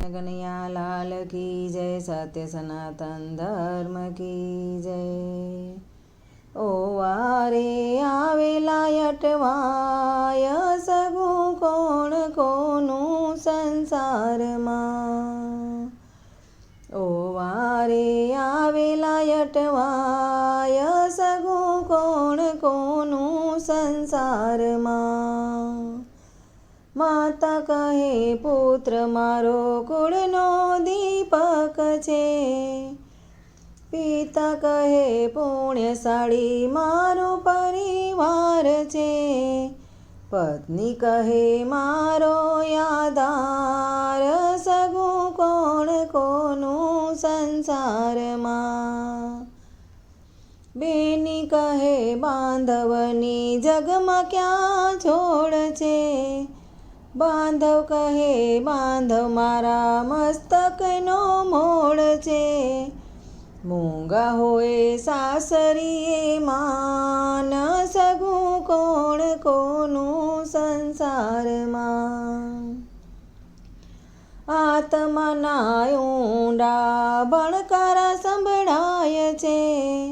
कन्हैया लाल की जय। सत्य सनातन धर्म की जय। ओ वारे आवेला अटवाय सगु कोण कोनु संसार मां। ओ वारे आवेला अटवाय सगु कोण कोनु संसार मां। माता कहे पुत्र मारो कुळनो दीपक छे। पिता कहे पुण्यशाળી मारो परिवार छे। पत्नी कहे मारो आधार सगु कोण कोनु संसार मां। बेनी कहे बांधवनी जगमा क्या छोड़ छे। बांधव कहे बांधव मारा मस्तकनो मोड़ छे। मूंगा होए सासरीए मान सगु कोण कोनु संसार मां। आत्माना ऊंडा भणकारा संभळाय छे।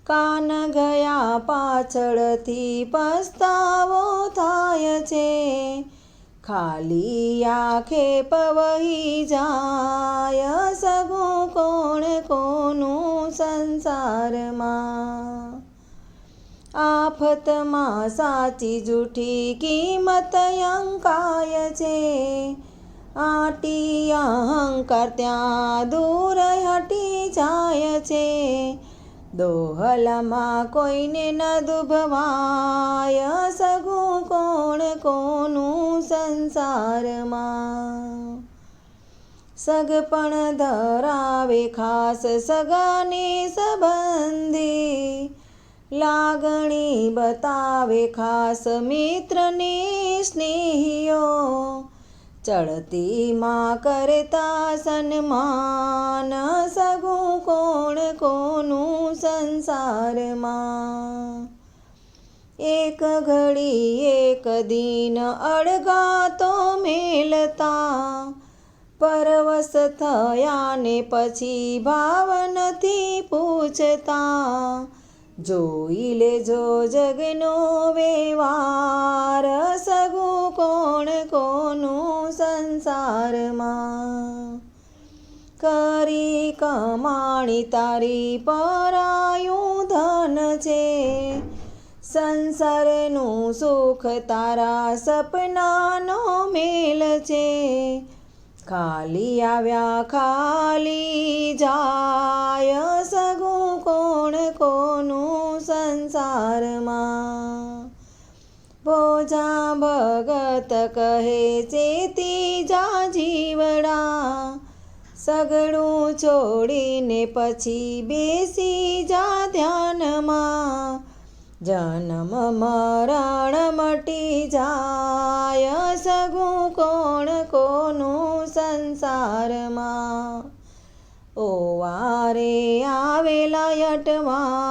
कान गया पाछळथी पछतावो थाय छे। खाली आंखे पवही जाय सगु कोण कोनु संसार मां। आफत मां साची जूठी किंमत अंकाय छे। आटी अहंकार त्यां दूर हटी जाय छे। दोहलामां कोईने न दुभवाय सगु कोण कोनु संसार मां। सगपण धरावे खास सगाने संबंधी। लागणी बतावे खास मित्र ने स्नेहियो। चढ़ती मां करता सन्मान सगु कोण कोनु संसार मां। एक घड़ी एक दिन अड़गा तो मेलता। परवश थया ने पछी भाव नथी पूछता। जोई लेजो जगनो व्यवहार सगु कोण कोनु संसार मां। करी कमाणी तारी परायुं धन छे। संसारनु सुख तारा सपनानो मेल छे। खाली आव्या खाली जाय सगु कोण कोनु संसार मां। भोजा भगत कहे चेती जा जीवड़ा। सगळुं छोड़ीने पछी बेसी जा ध्यान मां। जन्म मरण मटी जाय सगु कोण कोनु संसार मां। ओ वारे आवेला अटवा